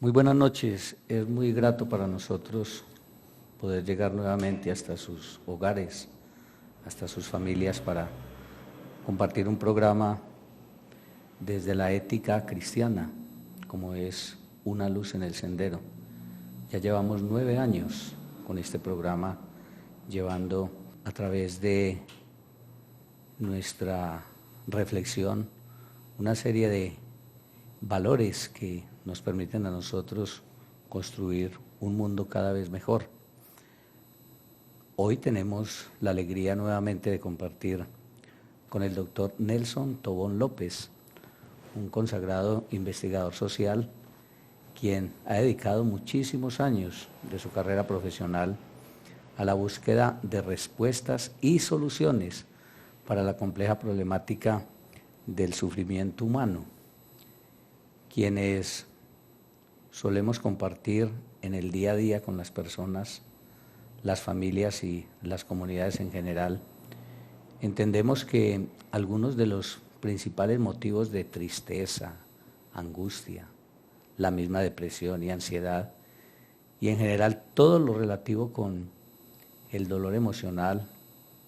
Muy buenas noches. Es muy grato para nosotros poder llegar nuevamente hasta sus hogares, hasta sus familias para compartir un programa desde la ética cristiana, como es Una luz en el sendero. Ya llevamos 9 años con este programa, llevando a través de nuestra reflexión una serie de valores que nos permiten a nosotros construir un mundo cada vez mejor. Hoy tenemos la alegría nuevamente de compartir con el doctor Nelson Tobón López, un consagrado investigador social, quien ha dedicado muchísimos años de su carrera profesional a la búsqueda de respuestas y soluciones para la compleja problemática del sufrimiento humano. Quienes solemos compartir en el día a día con las personas, las familias y las comunidades en general, entendemos que algunos de los principales motivos de tristeza, angustia, la misma depresión y ansiedad, y en general todo lo relativo con el dolor emocional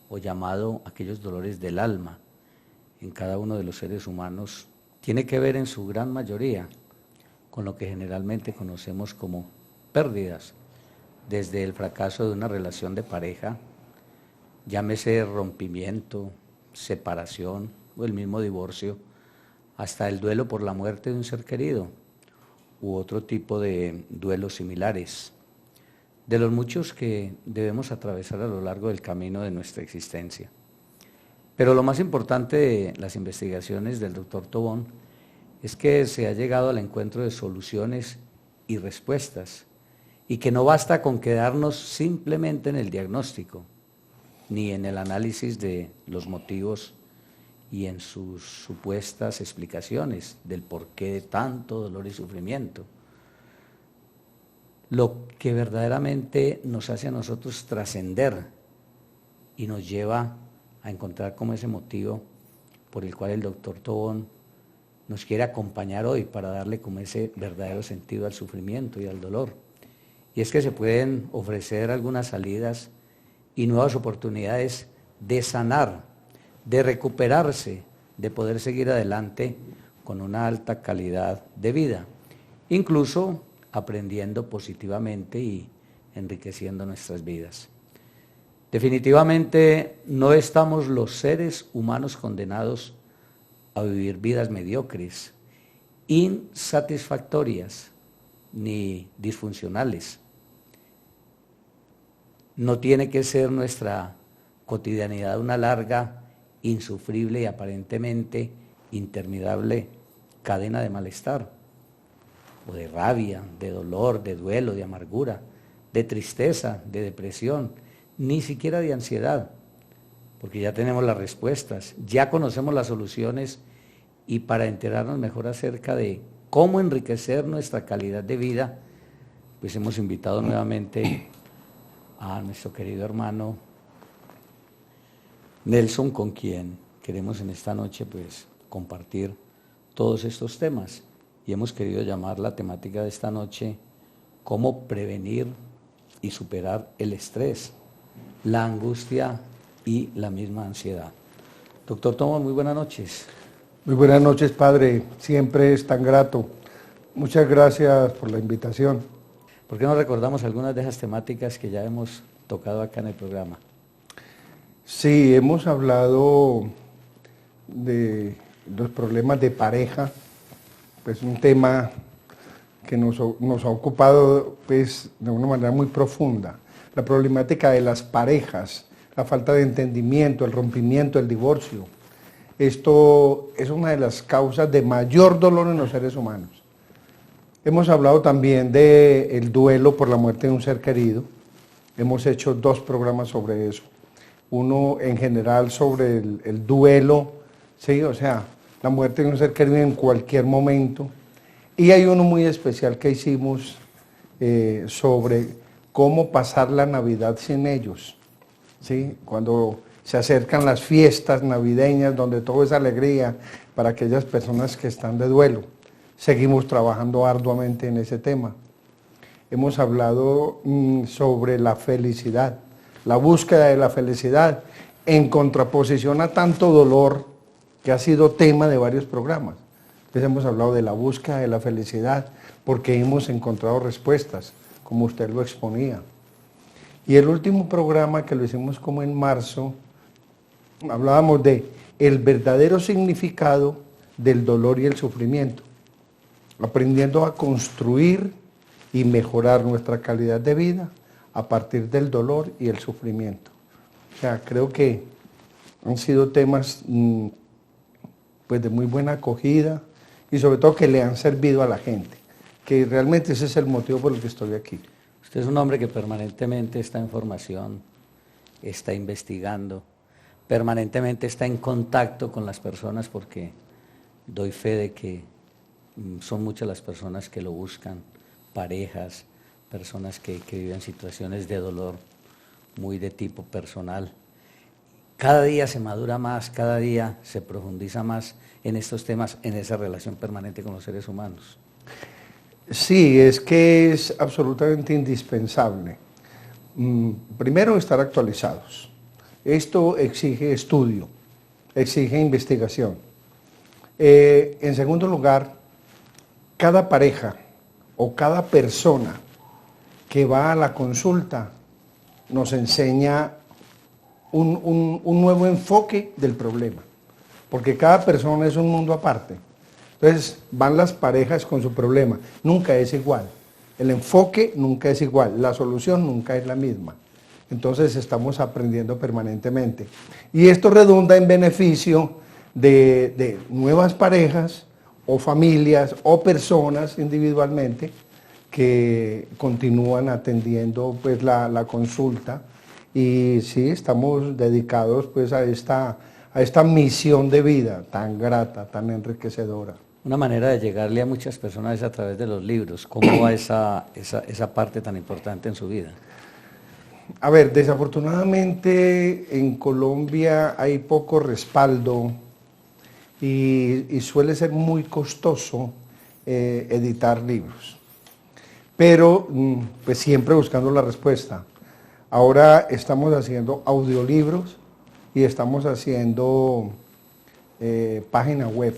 o llamado aquellos dolores del alma en cada uno de los seres humanos, tiene que ver en su gran mayoría con lo que generalmente conocemos como pérdidas, desde el fracaso de una relación de pareja, llámese rompimiento, separación o el mismo divorcio, hasta el duelo por la muerte de un ser querido u otro tipo de duelos similares, de los muchos que debemos atravesar a lo largo del camino de nuestra existencia. Pero lo más importante de las investigaciones del doctor Tobón es que se ha llegado al encuentro de soluciones y respuestas, y que no basta con quedarnos simplemente en el diagnóstico, ni en el análisis de los motivos y en sus supuestas explicaciones del porqué de tanto dolor y sufrimiento. Lo que verdaderamente nos hace a nosotros trascender y nos lleva a encontrar como ese motivo por el cual el doctor Tobón nos quiere acompañar hoy para darle como ese verdadero sentido al sufrimiento y al dolor. Y es que se pueden ofrecer algunas salidas y nuevas oportunidades de sanar, de recuperarse, de poder seguir adelante con una alta calidad de vida, incluso aprendiendo positivamente y enriqueciendo nuestras vidas. Definitivamente no estamos los seres humanos condenados a vivir vidas mediocres, insatisfactorias ni disfuncionales. No tiene que ser nuestra cotidianidad una larga, insufrible y aparentemente interminable cadena de malestar, o de rabia, de dolor, de duelo, de amargura, de tristeza, de depresión, ni siquiera de ansiedad, porque ya tenemos las respuestas, ya conocemos las soluciones, y para enterarnos mejor acerca de cómo enriquecer nuestra calidad de vida, pues hemos invitado nuevamente a nuestro querido hermano Nelson, con quien queremos en esta noche pues compartir todos estos temas, y hemos querido llamar la temática de esta noche cómo prevenir y superar el estrés, la angustia y la misma ansiedad. Doctor Tobón, muy buenas noches. Muy buenas noches, padre. Siempre es tan grato. Muchas gracias por la invitación. ¿Por qué no recordamos algunas de esas temáticas que ya hemos tocado acá en el programa? Sí, hemos hablado de los problemas de pareja, pues un tema que nos ha ocupado pues, de una manera muy profunda. La problemática de las parejas, la falta de entendimiento, el rompimiento, el divorcio. Esto es una de las causas de mayor dolor en los seres humanos. Hemos hablado también del duelo por la muerte de un ser querido. Hemos hecho 2 programas sobre eso. Uno en general sobre el duelo, ¿sí? O sea, la muerte de un ser querido en cualquier momento. Y hay uno muy especial que hicimos sobre cómo pasar la Navidad sin ellos, ¿sí? Cuando se acercan las fiestas navideñas donde todo es alegría para aquellas personas que están de duelo. seguimos trabajando arduamente en ese tema. Hemos hablado sobre la felicidad, la búsqueda de la felicidad, en contraposición a tanto dolor que ha sido tema de varios programas. Entonces hemos hablado de la búsqueda de la felicidad porque hemos encontrado respuestas, como usted lo exponía. Y el último programa, que lo hicimos como en marzo, hablábamos de el verdadero significado del dolor y el sufrimiento, aprendiendo a construir y mejorar nuestra calidad de vida a partir del dolor y el sufrimiento. O sea, creo que han sido temas pues de muy buena acogida y sobre todo que le han servido a la gente, que realmente ese es el motivo por el que estoy aquí. Usted es un hombre que permanentemente está en formación, está investigando, permanentemente está en contacto con las personas, porque doy fe de que son muchas las personas que lo buscan, parejas, personas que viven situaciones de dolor muy de tipo personal. Cada día se madura más, cada día se profundiza más en estos temas, en esa relación permanente con los seres humanos. Sí, es que es absolutamente indispensable. Primero, estar actualizados. Esto exige estudio, exige investigación. En segundo lugar, cada pareja o cada persona que va a la consulta nos enseña un nuevo enfoque del problema, porque cada persona es un mundo aparte. Entonces van las parejas con su problema, nunca es igual, el enfoque nunca es igual, la solución nunca es la misma. Entonces estamos aprendiendo permanentemente. Y esto redunda en beneficio de nuevas parejas o familias o personas individualmente que continúan atendiendo pues la consulta. Y sí, estamos dedicados pues a esta misión de vida tan grata, tan enriquecedora. Una manera de llegarle a muchas personas es a través de los libros. ¿Cómo va esa parte tan importante en su vida? A ver, desafortunadamente en Colombia hay poco respaldo y suele ser muy costoso editar libros. Pero pues siempre buscando la respuesta. Ahora estamos haciendo audiolibros y estamos haciendo página web.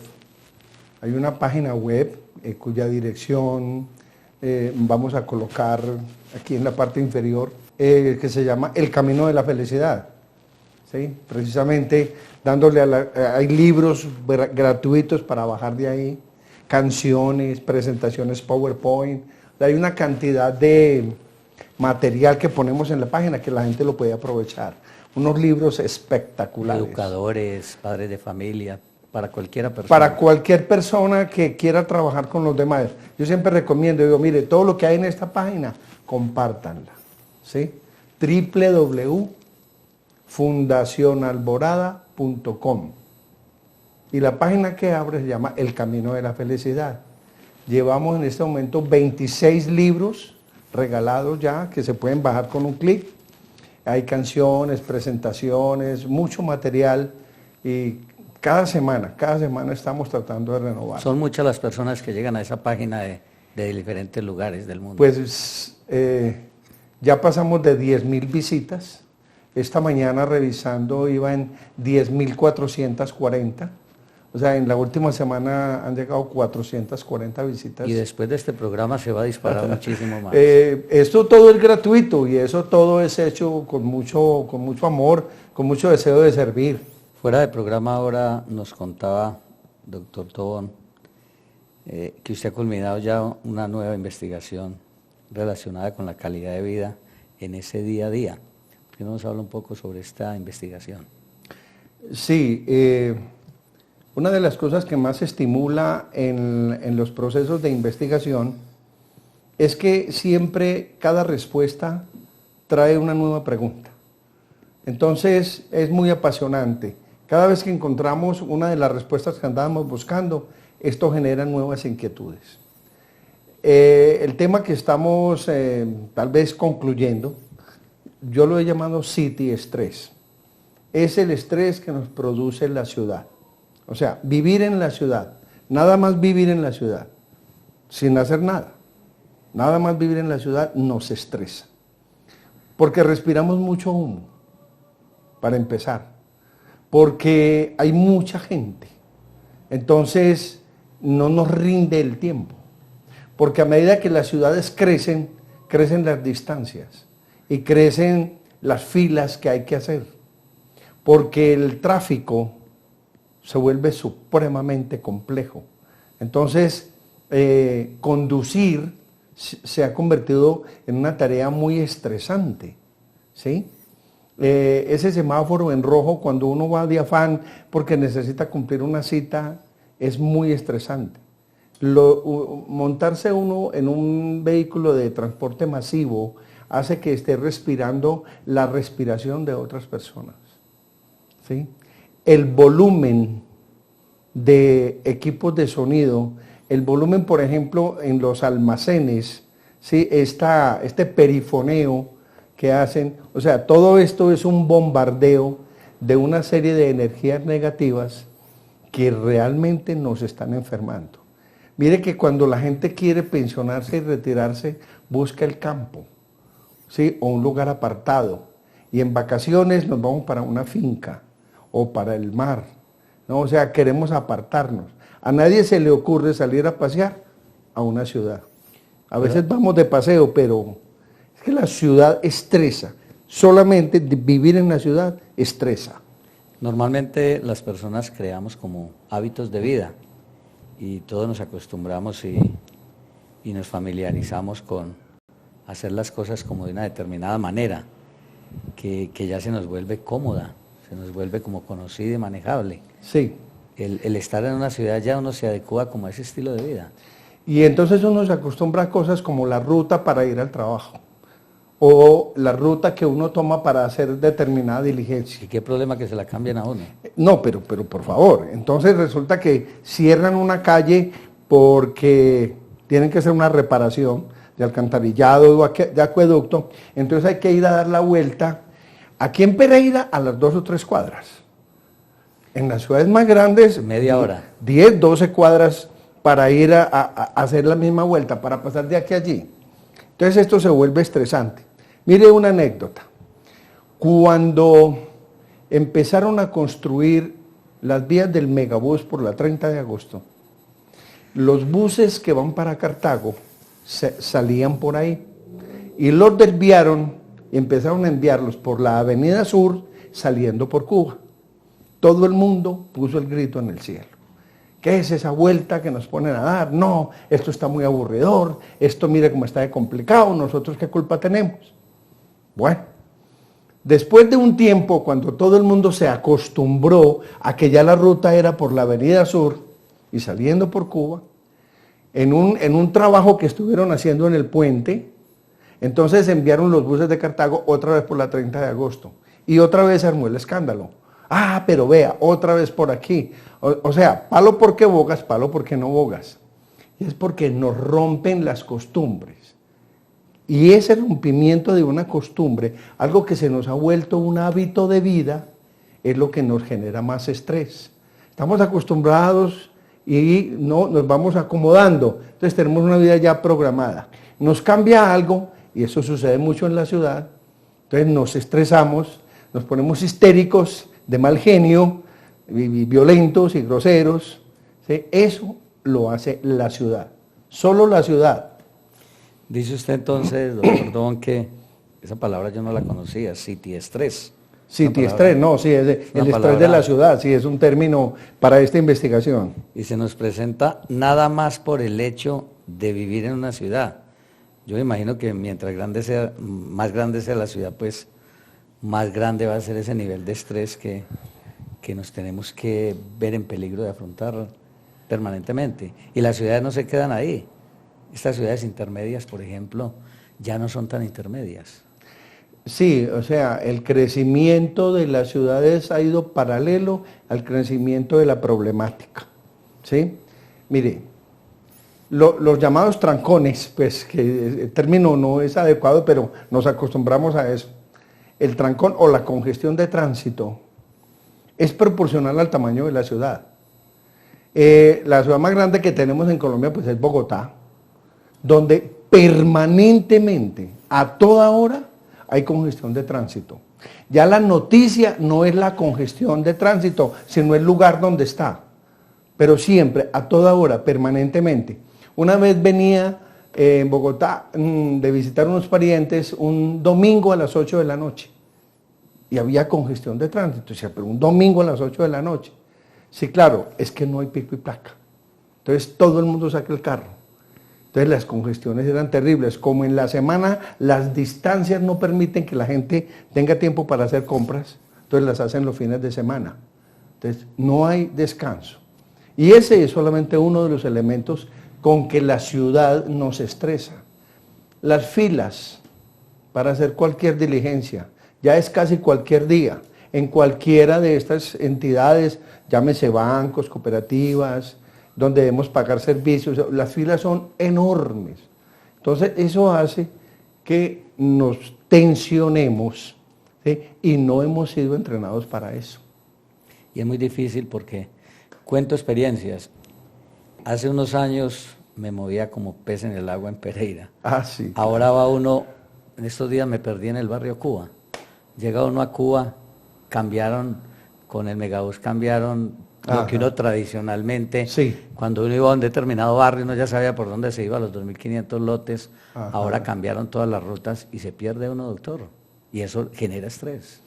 Hay una página web cuya dirección vamos a colocar aquí en la parte inferior, que se llama El Camino de la Felicidad. ¿Sí? Precisamente dándole hay libros gratuitos para bajar de ahí, canciones, presentaciones PowerPoint. Hay una cantidad de material que ponemos en la página que la gente lo puede aprovechar. Unos libros espectaculares. Educadores, padres de familia, para cualquier persona. Para cualquier persona que quiera trabajar con los demás. Yo siempre recomiendo, digo, mire, todo lo que hay en esta página, compártanla. ¿Sí? www.fundacionalborada.com. Y la página que abre se llama El Camino de la Felicidad. Llevamos en este momento 26 libros regalados ya, que se pueden bajar con un clic. Hay canciones, presentaciones, mucho material y cada semana estamos tratando de renovar. Son muchas las personas que llegan a esa página de diferentes lugares del mundo. Pues ya pasamos de 10.000 visitas. Esta mañana revisando iba en 10.440. O sea, en la última semana han llegado 440 visitas. Y después de este programa se va a disparar muchísimo más. Esto todo es gratuito y eso todo es hecho con mucho amor, con mucho deseo de servir. Fuera de programa ahora nos contaba, doctor Tobón, que usted ha culminado ya una nueva investigación relacionada con la calidad de vida en ese día a día. ¿Por qué no nos habla un poco sobre esta investigación? Sí, una de las cosas que más estimula en los procesos de investigación es que siempre cada respuesta trae una nueva pregunta. Entonces es muy apasionante. Cada vez que encontramos una de las respuestas que andábamos buscando, esto genera nuevas inquietudes. El tema que estamos tal vez concluyendo, yo lo he llamado City Stress. Es el estrés que nos produce la ciudad. O sea, vivir en la ciudad, nada más vivir en la ciudad, sin hacer nada. Nada más vivir en la ciudad nos estresa. Porque respiramos mucho humo, para empezar. Porque hay mucha gente. Entonces, no nos rinde el tiempo. Porque a medida que las ciudades crecen, crecen las distancias y crecen las filas que hay que hacer. Porque el tráfico se vuelve supremamente complejo. Entonces, conducir se ha convertido en una tarea muy estresante, ¿sí? Ese semáforo en rojo cuando uno va de afán porque necesita cumplir una cita es muy estresante. Montarse uno en un vehículo de transporte masivo hace que esté respirando la respiración de otras personas, ¿sí? El volumen de equipos de sonido, el volumen, por ejemplo, en los almacenes, ¿sí? Este perifoneo que hacen, o sea, todo esto es un bombardeo de una serie de energías negativas que realmente nos están enfermando. Mire que cuando la gente quiere pensionarse y retirarse, busca el campo, ¿sí? O un lugar apartado. Y en vacaciones nos vamos para una finca o para el mar, ¿no? O sea, queremos apartarnos. A nadie se le ocurre salir a pasear a una ciudad. A veces vamos de paseo, pero es que la ciudad estresa. Solamente vivir en la ciudad estresa. Normalmente las personas creamos como hábitos de vida y todos nos acostumbramos y nos familiarizamos con hacer las cosas como de una determinada manera, que ya se nos vuelve cómoda, se nos vuelve como conocida y manejable. Sí. El estar en una ciudad ya uno se adecua como a ese estilo de vida. Y entonces uno se acostumbra a cosas como la ruta para ir al trabajo o la ruta que uno toma para hacer determinada diligencia. ¿Y qué problema que se la cambien a uno? No, pero por favor, entonces resulta que cierran una calle porque tienen que hacer una reparación de alcantarillado, de acueducto, entonces hay que ir a dar la vuelta aquí en Pereira a las 2 o 3 cuadras. En las ciudades más grandes, media hora. 10, 12 cuadras para ir a hacer la misma vuelta, para pasar de aquí a allí. Entonces esto se vuelve estresante. Mire una anécdota. Cuando empezaron a construir las vías del megabús por la 30 de agosto, los buses que van para Cartago salían por ahí y los desviaron y empezaron a enviarlos por la Avenida Sur saliendo por Cuba. Todo el mundo puso el grito en el cielo. ¿Qué es esa vuelta que nos ponen a dar? No, esto está muy aburridor, esto mire cómo está de complicado, nosotros qué culpa tenemos. Bueno, después de un tiempo, cuando todo el mundo se acostumbró a que ya la ruta era por la Avenida Sur y saliendo por Cuba, en un trabajo que estuvieron haciendo en el puente, entonces enviaron los buses de Cartago otra vez por la 30 de agosto y otra vez se armó el escándalo. Ah, pero vea, otra vez por aquí. O sea, palo porque bogas, palo porque no bogas. Y es porque nos rompen las costumbres. Y ese rompimiento de una costumbre, algo que se nos ha vuelto un hábito de vida, es lo que nos genera más estrés. Estamos acostumbrados y no nos vamos acomodando. Entonces tenemos una vida ya programada. Nos cambia algo, y eso sucede mucho en la ciudad, entonces nos estresamos, nos ponemos histéricos, de mal genio, y violentos y groseros, ¿sí? Eso lo hace la ciudad, solo la ciudad. Dice usted entonces, doctor Don, que esa palabra yo no la conocía, city estrés. City estrés, no, sí, es el estrés de la ciudad, sí, es un término para esta investigación. Y se nos presenta nada más por el hecho de vivir en una ciudad. Yo me imagino que mientras más grande sea la ciudad, pues más grande va a ser ese nivel de estrés que nos tenemos que ver en peligro de afrontar permanentemente. Y las ciudades no se quedan ahí. Estas ciudades intermedias, por ejemplo, ya no son tan intermedias. Sí, o sea, el crecimiento de las ciudades ha ido paralelo al crecimiento de la problemática, ¿sí? Mire, los llamados trancones, pues que el término no es adecuado, pero nos acostumbramos a eso. El trancón o la congestión de tránsito es proporcional al tamaño de la ciudad. La ciudad más grande que tenemos en Colombia pues es Bogotá, donde permanentemente, a toda hora, hay congestión de tránsito. Ya la noticia no es la congestión de tránsito, sino el lugar donde está. Pero siempre, a toda hora, permanentemente. Una vez venía en Bogotá de visitar unos parientes un domingo a las 8 de la noche. Y había congestión de tránsito. O sea, pero un domingo a las 8 de la noche. Sí, claro, es que no hay pico y placa. Entonces todo el mundo saca el carro. Entonces las congestiones eran terribles. Como en la semana las distancias no permiten que la gente tenga tiempo para hacer compras, entonces las hacen los fines de semana. Entonces no hay descanso. Y ese es solamente uno de los elementos con que la ciudad nos estresa. Las filas para hacer cualquier diligencia, ya es casi cualquier día, en cualquiera de estas entidades, llámese bancos, cooperativas, donde debemos pagar servicios, las filas son enormes. Entonces eso hace que nos tensionemos, ¿sí? Y no hemos sido entrenados para eso. Y es muy difícil porque cuento experiencias. Hace unos años me movía como pez en el agua en Pereira. Ah, sí. Ahora va uno, en estos días me perdí en el barrio Cuba. Llega uno a Cuba, cambiaron, con el megabús cambiaron lo que uno tradicionalmente, sí, cuando uno iba a un determinado barrio, uno ya sabía por dónde se iba, a los 2.500 lotes. Ajá. Ahora cambiaron todas las rutas y se pierde uno, doctor. Y eso genera estrés.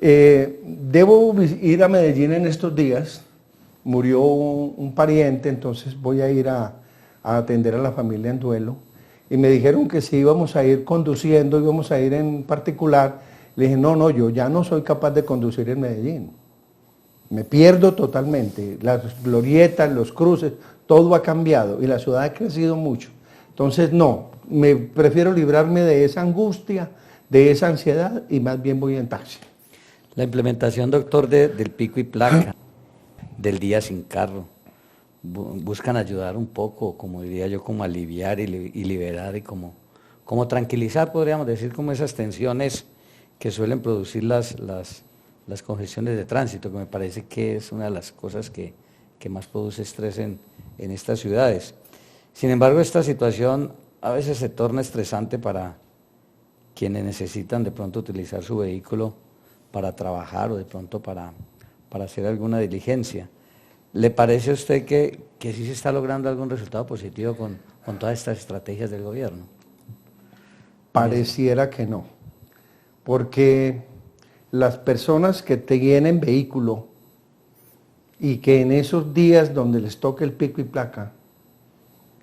Debo ir a Medellín en estos días. Murió un pariente, entonces voy a ir a atender a la familia en duelo. Y me dijeron que si íbamos a ir conduciendo, íbamos a ir en particular. Le dije, no, yo ya no soy capaz de conducir en Medellín. Me pierdo totalmente. Las glorietas, los cruces, todo ha cambiado y la ciudad ha crecido mucho. Entonces, no, me prefiero librarme de esa angustia, de esa ansiedad y más bien voy en taxi. La implementación, doctor, del pico y placa, del día sin carro, buscan ayudar un poco, como diría yo, como aliviar y liberar y como tranquilizar, podríamos decir, como esas tensiones que suelen producir las congestiones de tránsito, que me parece que es una de las cosas que más produce estrés en estas ciudades. Sin embargo, esta situación a veces se torna estresante para quienes necesitan de pronto utilizar su vehículo para trabajar o de pronto para hacer alguna diligencia. ¿Le parece a usted que sí se está logrando algún resultado positivo con todas estas estrategias del gobierno? Pareciera que no, porque las personas que tienen vehículo y que en esos días donde les toque el pico y placa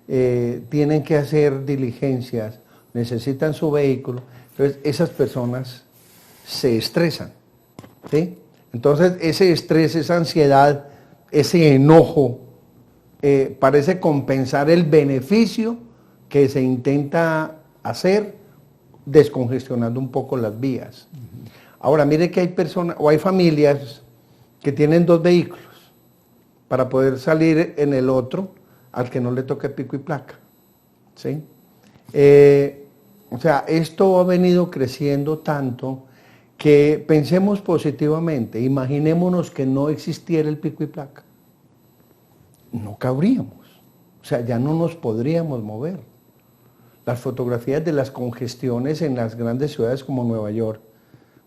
tienen que hacer diligencias, necesitan su vehículo, entonces esas personas se estresan, ¿sí? Entonces ese estrés, esa ansiedad, ese enojo parece compensar el beneficio que se intenta hacer descongestionando un poco las vías. Ahora, mire que hay personas o hay familias que tienen dos vehículos para poder salir en el otro al que no le toque pico y placa, ¿sí? O sea, esto ha venido creciendo tanto que pensemos positivamente, imaginémonos que no existiera el pico y placa. No cabríamos, o sea, ya no nos podríamos mover. Las fotografías de las congestiones en las grandes ciudades como Nueva York,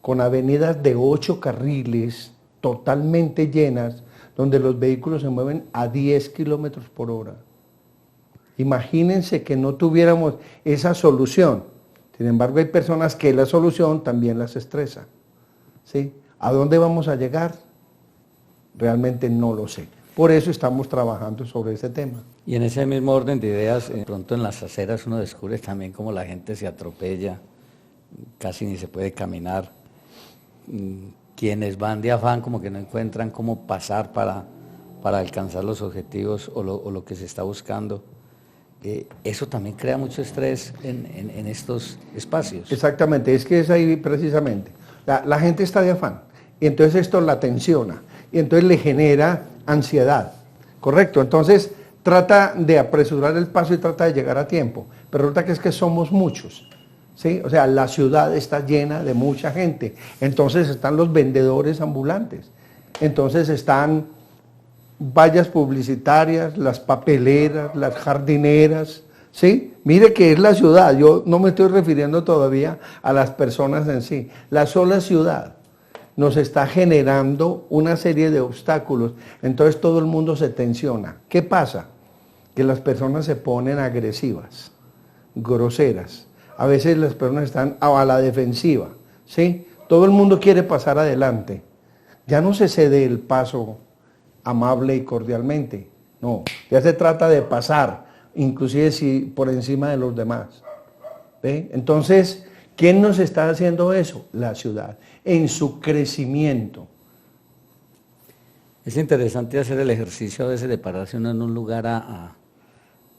con avenidas de 8 carriles totalmente llenas, donde los vehículos se mueven a 10 kilómetros por hora. Imagínense que no tuviéramos esa solución. Sin embargo, hay personas que la solución también las estresa, ¿sí? ¿A dónde vamos a llegar? Realmente no lo sé. Por eso estamos trabajando sobre ese tema. Y en ese mismo orden de ideas, pronto en las aceras uno descubre también cómo la gente se atropella, casi ni se puede caminar. Quienes van de afán como que no encuentran cómo pasar para alcanzar los objetivos o lo que se está buscando. Eso también crea mucho estrés en estos espacios. Exactamente, es que es ahí precisamente. La gente está de afán, y entonces esto la tensiona, y entonces le genera ansiedad, ¿correcto? Entonces trata de apresurar el paso y trata de llegar a tiempo, pero resulta que es que somos muchos, ¿sí? O sea, la ciudad está llena de mucha gente, entonces están los vendedores ambulantes, entonces están vallas publicitarias, las papeleras, las jardineras, ¿sí? Mire que es la ciudad, yo no me estoy refiriendo todavía a las personas en sí. La sola ciudad nos está generando una serie de obstáculos, entonces todo el mundo se tensiona. ¿Qué pasa? Que las personas se ponen agresivas, groseras. A veces las personas están a la defensiva, ¿sí? Todo el mundo quiere pasar adelante. Ya no se cede el paso amable y cordialmente. No, ya se trata de pasar, inclusive si por encima de los demás. ¿Ve? Entonces, ¿quién nos está haciendo eso? La ciudad, en su crecimiento. Es interesante hacer el ejercicio a veces de pararse uno en un lugar a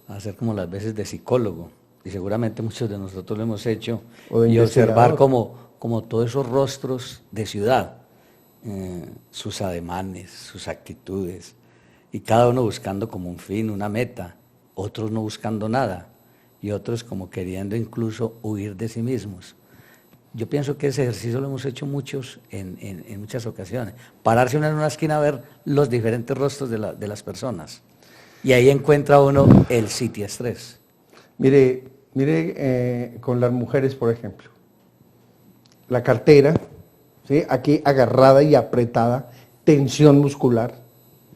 hacer como las veces de psicólogo, y seguramente muchos de nosotros lo hemos hecho, y observar como todos esos rostros de ciudad, sus ademanes, sus actitudes, y cada uno buscando como un fin, una meta, otros no buscando nada, y otros como queriendo incluso huir de sí mismos. Yo pienso que ese ejercicio lo hemos hecho muchos en muchas ocasiones, pararse uno en una esquina a ver los diferentes rostros de las personas, y ahí encuentra uno el citiestrés. Mire, con las mujeres, por ejemplo, la cartera, ¿sí? Aquí agarrada y apretada, tensión muscular,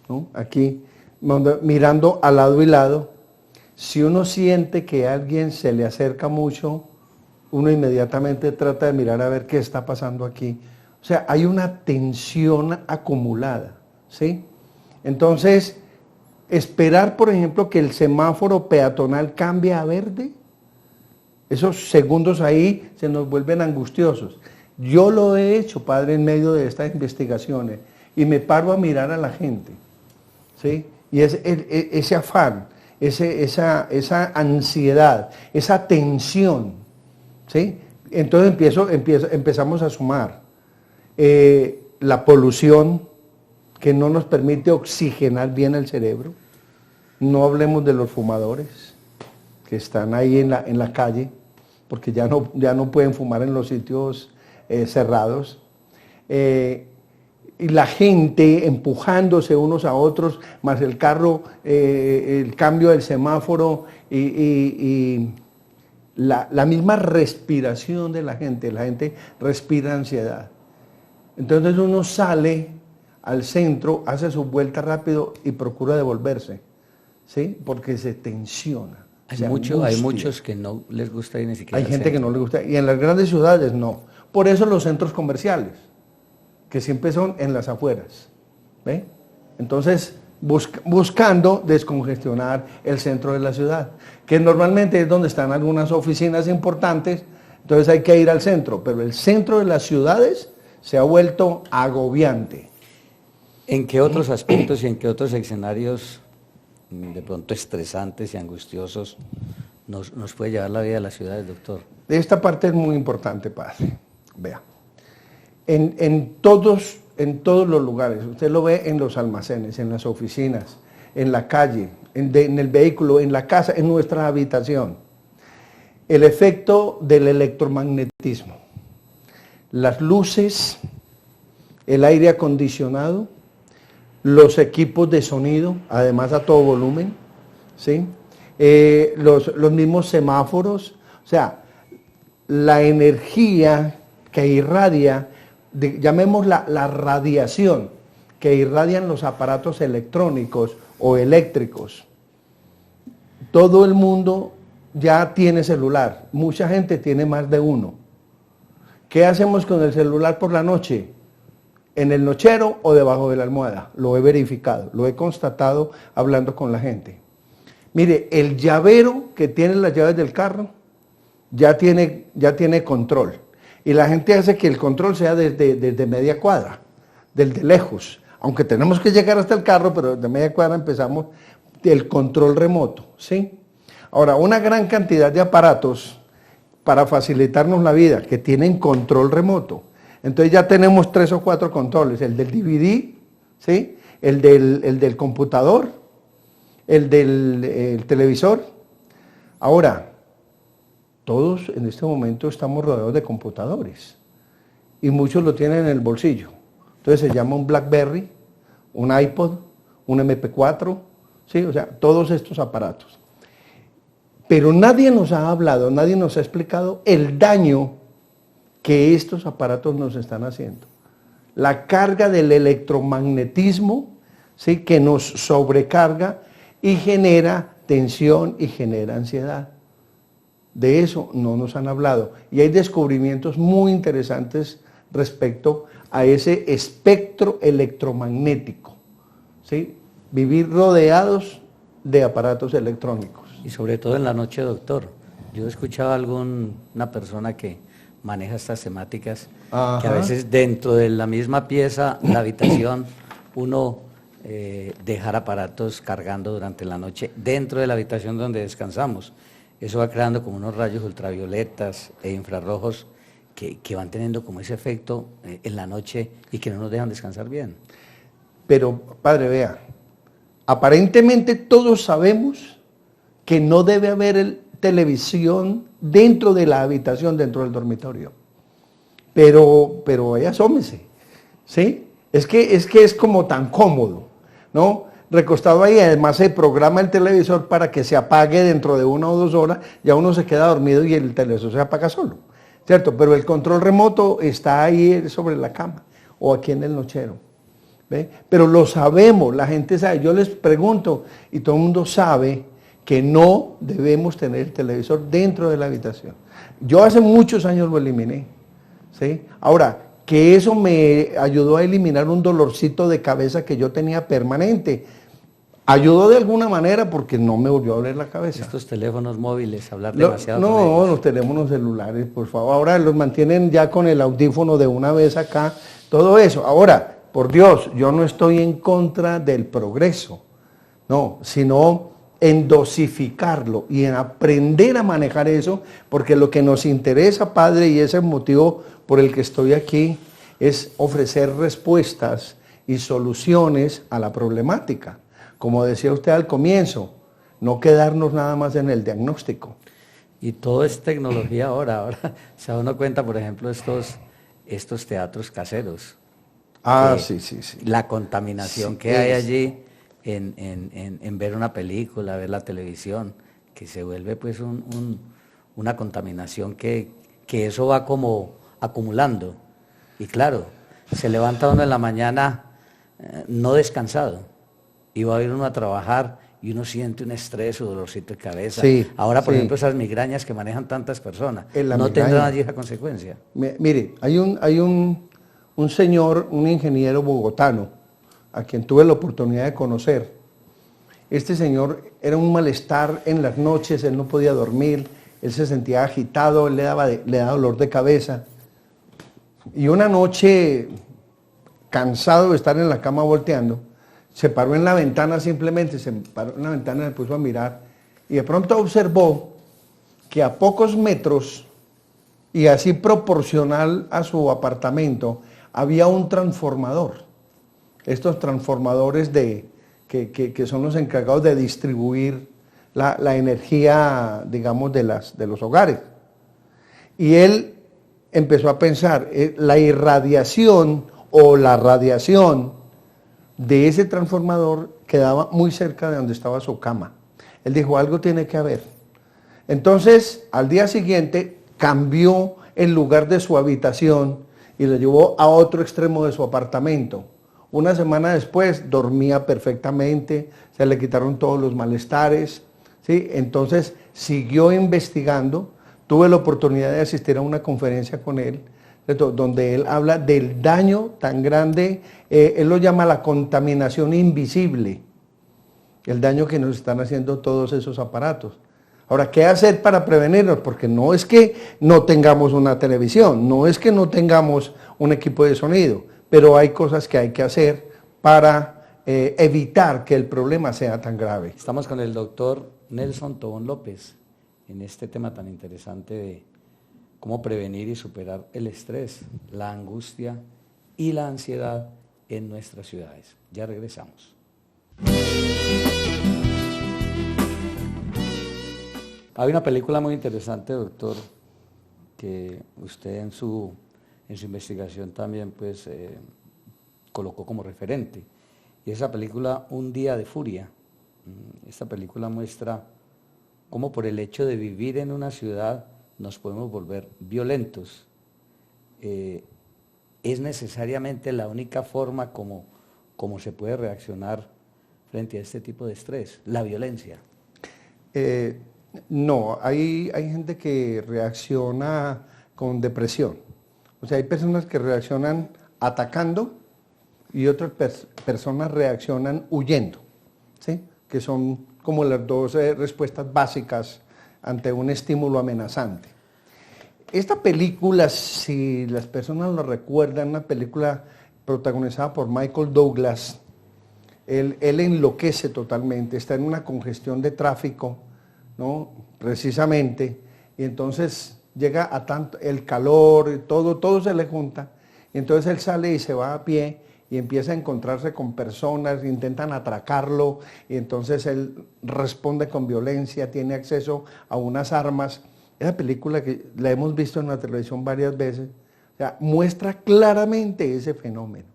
¿no? Aquí mirando al lado y lado. Si uno siente que alguien se le acerca mucho, uno inmediatamente trata de mirar a ver qué está pasando aquí. O sea, hay una tensión acumulada, ¿sí? Entonces, esperar, por ejemplo, que el semáforo peatonal cambie a verde, esos segundos ahí se nos vuelven angustiosos. Yo lo he hecho, padre, en medio de estas investigaciones, y me paro a mirar a la gente, ¿sí? Y ese afán, esa ansiedad, esa tensión, ¿sí? Entonces empezamos a sumar la polución que no nos permite oxigenar bien el cerebro. No hablemos de los fumadores que están ahí en la calle, porque ya no pueden fumar en los sitios cerrados. Y la gente empujándose unos a otros, más el carro, el cambio del semáforo y la misma respiración de la gente respira ansiedad. Entonces uno sale al centro, hace su vuelta rápido y procura devolverse, ¿sí? Porque se tensiona. Hay muchos que no les gusta ir ni siquiera. Hay gente que no les gusta, y en las grandes ciudades no. Por eso los centros comerciales, que siempre son en las afueras, ¿ve? Entonces, buscando descongestionar el centro de la ciudad, que normalmente es donde están algunas oficinas importantes, entonces hay que ir al centro, pero el centro de las ciudades se ha vuelto agobiante. ¿En qué otros aspectos y en qué otros escenarios de pronto estresantes y angustiosos nos puede llevar la vida de las ciudades, doctor? Esta parte es muy importante, padre. Vea, en todos los lugares, usted lo ve en los almacenes, en las oficinas, en la calle, en el vehículo, en la casa, en nuestra habitación. El efecto del electromagnetismo, las luces, el aire acondicionado, los equipos de sonido, además a todo volumen, ¿sí? Los mismos semáforos, o sea, la energía que irradia, llamémosla la radiación, que irradian los aparatos electrónicos o eléctricos. Todo el mundo ya tiene celular, mucha gente tiene más de uno. ¿Qué hacemos con el celular por la noche? ¿En el nochero o debajo de la almohada? Lo he verificado, lo he constatado hablando con la gente. Mire, el llavero que tiene las llaves del carro ya tiene control. Y la gente hace que el control sea desde media cuadra, desde lejos. Aunque tenemos que llegar hasta el carro, pero desde media cuadra empezamos el control remoto, ¿sí? Ahora, una gran cantidad de aparatos para facilitarnos la vida que tienen control remoto. Entonces ya tenemos 3 o 4 controles, el del DVD, ¿sí? el del computador, el del televisor. Ahora, todos en este momento estamos rodeados de computadores y muchos lo tienen en el bolsillo. Entonces se llama un BlackBerry, un iPod, un MP4, ¿sí? O sea, todos estos aparatos. Pero nadie nos ha hablado, nadie nos ha explicado el daño que estos aparatos nos están haciendo. La carga del electromagnetismo, ¿sí?, que nos sobrecarga y genera tensión y genera ansiedad. De eso no nos han hablado. Y hay descubrimientos muy interesantes respecto a ese espectro electromagnético, ¿sí? Vivir rodeados de aparatos electrónicos. Y sobre todo en la noche, doctor. Yo he escuchado a una persona que maneja estas temáticas, Ajá. que a veces dentro de la misma pieza, la habitación, uno dejar aparatos cargando durante la noche dentro de la habitación donde descansamos. Eso va creando como unos rayos ultravioletas e infrarrojos que van teniendo como ese efecto en la noche y que no nos dejan descansar bien. Pero, padre, vea, aparentemente todos sabemos que no debe haber televisión dentro de la habitación, dentro del dormitorio. Pero vaya, asómese, ¿sí? Es que es como tan cómodo, ¿no? Recostado ahí, además se programa el televisor para que se apague dentro de 1 o 2 horas, ya uno se queda dormido y el televisor se apaga solo, ¿cierto? Pero el control remoto está ahí sobre la cama o aquí en el nochero, ¿ve? Pero lo sabemos, la gente sabe, yo les pregunto y todo el mundo sabe que no debemos tener el televisor dentro de la habitación. Yo hace muchos años lo eliminé, ¿sí? Ahora, que eso me ayudó a eliminar un dolorcito de cabeza que yo tenía permanente. Ayudó de alguna manera porque no me volvió a doler la cabeza. Estos teléfonos móviles, hablar demasiado con No, ellos. los teléfonos celulares, por favor. Ahora los mantienen ya con el audífono de una vez acá, todo eso. Ahora, por Dios, yo no estoy en contra del progreso, no, sino en dosificarlo y en aprender a manejar eso, porque lo que nos interesa, padre, y ese es el motivo por el que estoy aquí, es ofrecer respuestas y soluciones a la problemática. Como decía usted al comienzo, no quedarnos nada más en el diagnóstico. Y todo es tecnología ahora se da uno cuenta, por ejemplo, estos teatros caseros. Sí. La contaminación que hay allí en ver una película, ver la televisión, que se vuelve pues una contaminación que eso va como acumulando. Y claro, se levanta uno en la mañana no descansado y va a ir uno a trabajar y uno siente un estrés o dolorcito de cabeza. Sí, ahora, por ejemplo, esas migrañas que manejan tantas personas, no tendrán allí esa consecuencia. Mire, hay un señor, un ingeniero bogotano, a quien tuve la oportunidad de conocer. Este señor era un malestar en las noches, él no podía dormir, él se sentía agitado, él le daba dolor de cabeza. Y una noche, cansado de estar en la cama volteando, se paró en la ventana simplemente, se paró en la ventana y se puso a mirar. Y de pronto observó que a pocos metros, y así proporcional a su apartamento, había un transformador. Estos transformadores que son los encargados de distribuir la energía, digamos, de los hogares. Y él empezó a pensar, la irradiación o la radiación de ese transformador quedaba muy cerca de donde estaba su cama. Él dijo, algo tiene que haber. Entonces, al día siguiente, cambió el lugar de su habitación y lo llevó a otro extremo de su apartamento. Una semana después, dormía perfectamente, se le quitaron todos los malestares, ¿sí? Entonces, siguió investigando. Tuve la oportunidad de asistir a una conferencia con él, donde él habla del daño tan grande, él lo llama la contaminación invisible, el daño que nos están haciendo todos esos aparatos. Ahora, ¿qué hacer para prevenirnos? Porque no es que no tengamos una televisión, no es que no tengamos un equipo de sonido, pero hay cosas que hay que hacer para evitar que el problema sea tan grave. Estamos con el doctor Nelson Tobón López en este tema tan interesante de cómo prevenir y superar el estrés, la angustia y la ansiedad en nuestras ciudades. Ya regresamos. Hay una película muy interesante, doctor, que usted en su investigación también pues colocó como referente. Y esa película, Un día de furia. Esta película muestra cómo por el hecho de vivir en una ciudad nos podemos volver violentos. ¿Es necesariamente la única forma como se puede reaccionar frente a este tipo de estrés, la violencia? No, hay gente que reacciona con depresión. O sea, hay personas que reaccionan atacando y otras personas reaccionan huyendo, ¿sí? Que son como las dos respuestas básicas ante un estímulo amenazante. Esta película, si las personas lo recuerdan, una película protagonizada por Michael Douglas. Él enloquece totalmente, está en una congestión de tráfico, ¿no? Precisamente, y entonces llega a tanto el calor, todo se le junta, y entonces él sale y se va a pie y empieza a encontrarse con personas, intentan atracarlo, y entonces él responde con violencia, tiene acceso a unas armas. Esa película que la hemos visto en la televisión varias veces, o sea, muestra claramente ese fenómeno,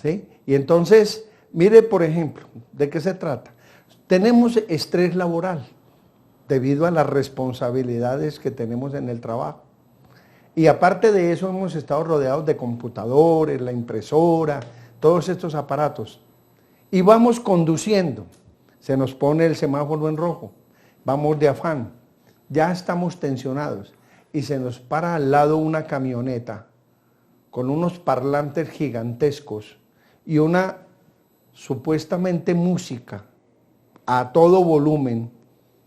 ¿sí? Y entonces, mire, por ejemplo, ¿de qué se trata? Tenemos estrés laboral debido a las responsabilidades que tenemos en el trabajo. Y aparte de eso hemos estado rodeados de computadores, la impresora, todos estos aparatos. Y vamos conduciendo, se nos pone el semáforo en rojo, vamos de afán, ya estamos tensionados y se nos para al lado una camioneta con unos parlantes gigantescos y una supuestamente música a todo volumen,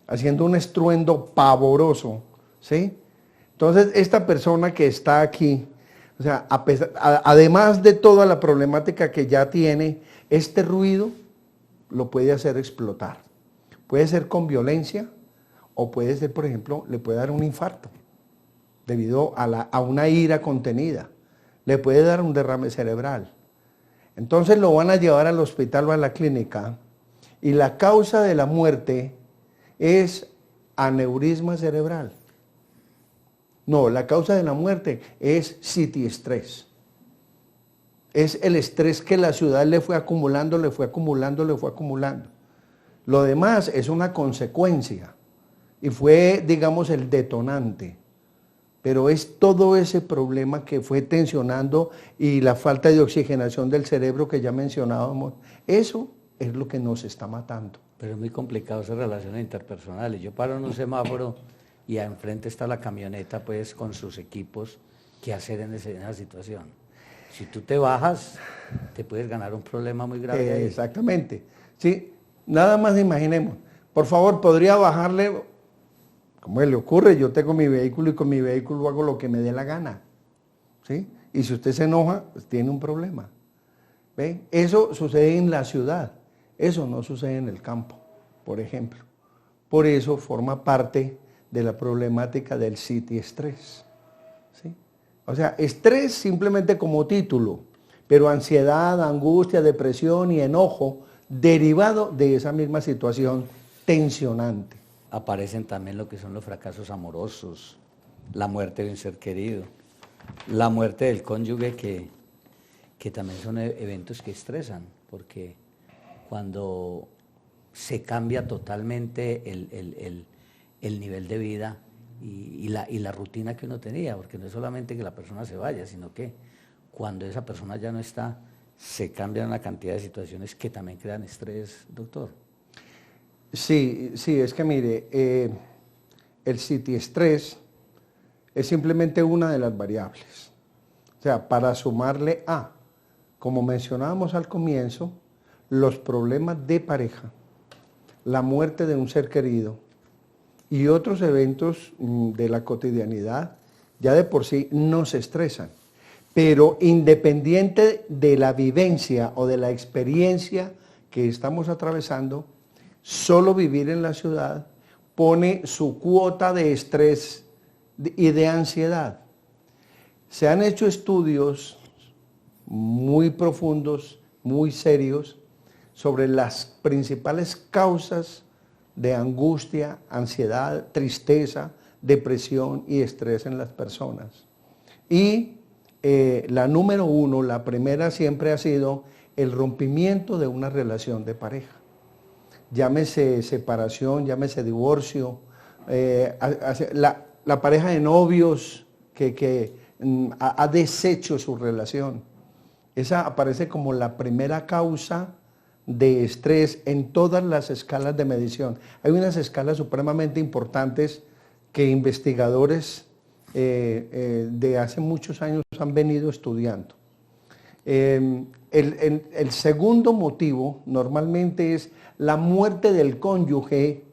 haciendo un estruendo pavoroso, ¿sí? Entonces, esta persona que está aquí, o sea, además de toda la problemática que ya tiene, este ruido lo puede hacer explotar. Puede ser con violencia o puede ser, por ejemplo, le puede dar un infarto debido a una ira contenida. Le puede dar un derrame cerebral. Entonces lo van a llevar al hospital o a la clínica y la causa de la muerte es aneurisma cerebral. No, la causa de la muerte es city estrés. Es el estrés que la ciudad le fue acumulando, le fue acumulando, le fue acumulando. Lo demás es una consecuencia y fue, digamos, el detonante. Pero es todo ese problema que fue tensionando y la falta de oxigenación del cerebro que ya mencionábamos. Eso es lo que nos está matando. Pero es muy complicado esas relaciones interpersonales. Yo paro en un semáforo y enfrente está la camioneta pues con sus equipos. ¿Qué hacer en esa situación? Si tú te bajas, te puedes ganar un problema muy grave ahí. Exactamente. Sí, nada más imaginemos. Por favor, ¿podría bajarle? Como le ocurre, yo tengo mi vehículo y con mi vehículo hago lo que me dé la gana, ¿sí? Y si usted se enoja, pues tiene un problema. ¿Ve? Eso sucede en la ciudad, eso no sucede en el campo, por ejemplo. Por eso forma parte de la problemática del city estrés, ¿sí? O sea, estrés simplemente como título, pero ansiedad, angustia, depresión y enojo derivado de esa misma situación tensionante. Aparecen también lo que son los fracasos amorosos, la muerte de un ser querido, la muerte del cónyuge, que también son eventos que estresan, porque cuando se cambia totalmente el nivel de vida y la rutina que uno tenía, porque no es solamente que la persona se vaya, sino que cuando esa persona ya no está, se cambian una cantidad de situaciones que también crean estrés, doctor. Sí, es que mire, el city estrés es simplemente una de las variables. O sea, para sumarle a, como mencionábamos al comienzo, los problemas de pareja, la muerte de un ser querido y otros eventos de la cotidianidad, ya de por sí nos estresan. Pero independiente de la vivencia o de la experiencia que estamos atravesando, solo vivir en la ciudad pone su cuota de estrés y de ansiedad. Se han hecho estudios muy profundos, muy serios, sobre las principales causas de angustia, ansiedad, tristeza, depresión y estrés en las personas. Y la número uno, la primera siempre ha sido el rompimiento de una relación de pareja. llámese separación, llámese divorcio, la pareja de novios que ha deshecho su relación. Esa aparece como la primera causa de estrés en todas las escalas de medición. Hay unas escalas supremamente importantes que investigadores de hace muchos años han venido estudiando. El segundo motivo normalmente es la muerte del cónyuge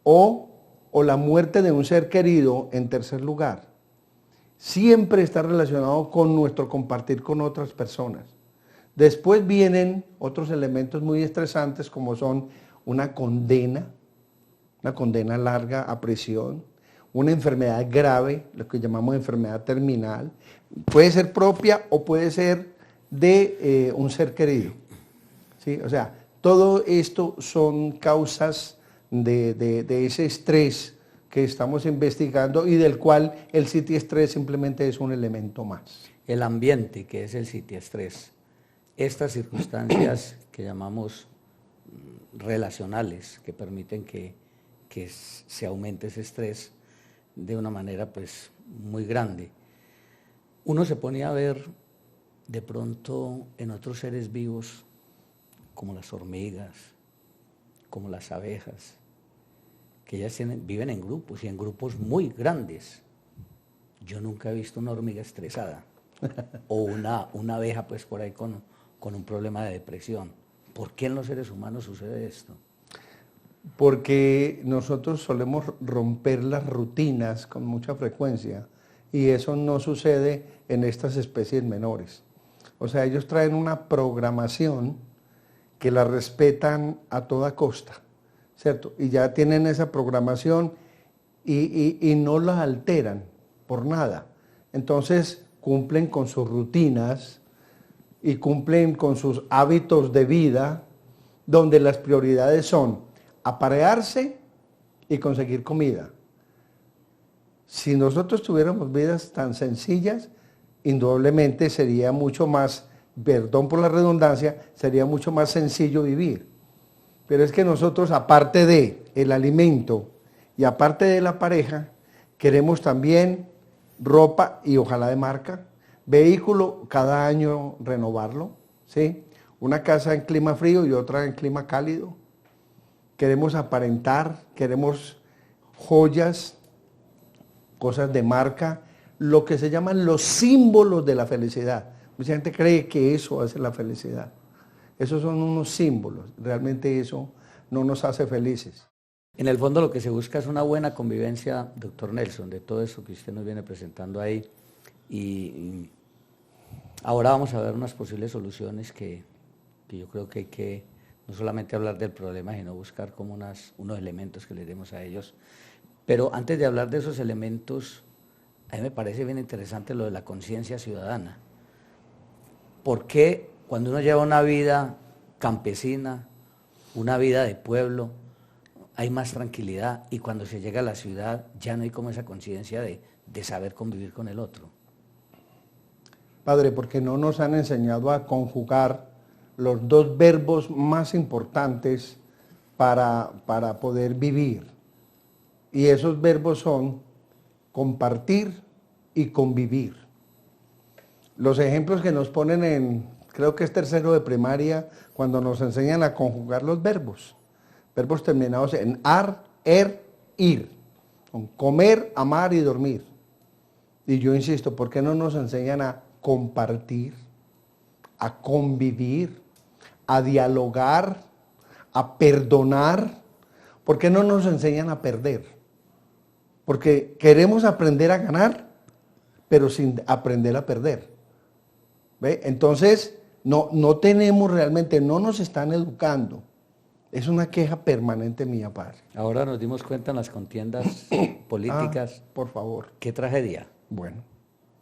o la muerte de un ser querido en tercer lugar. Siempre está relacionado con nuestro compartir con otras personas. Después vienen otros elementos muy estresantes como son una condena larga a prisión, una enfermedad grave, lo que llamamos enfermedad terminal, puede ser propia o puede ser de un ser querido. ¿Sí? O sea, todo esto son causas de ese estrés que estamos investigando y del cual el citiestrés simplemente es un elemento más. El ambiente, que es el citiestrés, estas circunstancias que llamamos relacionales, que permiten que se aumente ese estrés de una manera pues muy grande. Uno se pone a ver de pronto en otros seres vivos, como las hormigas, como las abejas, que ellas viven en grupos y en grupos muy grandes. Yo nunca he visto una hormiga estresada o una abeja pues por ahí con un problema de depresión. ¿Por qué en los seres humanos sucede esto? Porque nosotros solemos romper las rutinas con mucha frecuencia y eso no sucede en estas especies menores. O sea, ellos traen una programación que la respetan a toda costa, ¿cierto? Y ya tienen esa programación y no la alteran por nada. Entonces cumplen con sus rutinas y cumplen con sus hábitos de vida, donde las prioridades son aparearse y conseguir comida. Si nosotros tuviéramos vidas tan sencillas, indudablemente sería mucho más, perdón por la redundancia, sería mucho más sencillo vivir. Pero es que nosotros, aparte de el alimento y aparte de la pareja, queremos también ropa y ojalá de marca, vehículo cada año renovarlo, ¿sí? Una casa en clima frío y otra en clima cálido. Queremos aparentar, queremos joyas, cosas de marca, lo que se llaman los símbolos de la felicidad. Mucha gente cree que eso hace la felicidad. Esos son unos símbolos, realmente eso no nos hace felices. En el fondo lo que se busca es una buena convivencia, doctor Nelson, de todo eso que usted nos viene presentando ahí. Y ahora vamos a ver unas posibles soluciones que yo creo que hay que no solamente hablar del problema, sino buscar como unos elementos que les demos a ellos. Pero antes de hablar de esos elementos, a mí me parece bien interesante lo de la conciencia ciudadana. ¿Por qué cuando uno lleva una vida campesina, una vida de pueblo, hay más tranquilidad y cuando se llega a la ciudad ya no hay como esa conciencia de saber convivir con el otro? Padre, porque no nos han enseñado a conjugar los dos verbos más importantes para poder vivir. Y esos verbos son compartir y convivir. Los ejemplos que nos ponen creo que es tercero de primaria, cuando nos enseñan a conjugar los verbos. Verbos terminados en ar, ir. Con comer, amar y dormir. Y yo insisto, ¿por qué no nos enseñan a compartir, a convivir, a dialogar, a perdonar? ¿Por qué no nos enseñan a perder? Porque queremos aprender a ganar, pero sin aprender a perder. ¿Ve? Entonces, no tenemos realmente, no nos están educando. Es una queja permanente mía, padre. Ahora nos dimos cuenta en las contiendas políticas. Por favor. Qué tragedia. Bueno.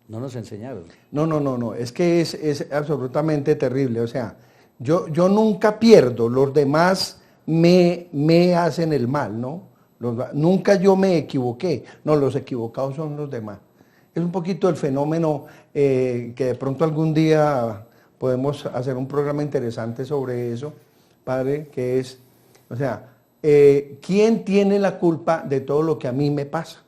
No nos enseñaron. No, es que es absolutamente terrible. O sea, yo nunca pierdo, los demás me hacen el mal, ¿no? Nunca yo me equivoqué, no, los equivocados son los demás. Es un poquito el fenómeno que de pronto algún día podemos hacer un programa interesante sobre eso, padre, que es O sea, ¿quién tiene la culpa de todo lo que a mí me pasa?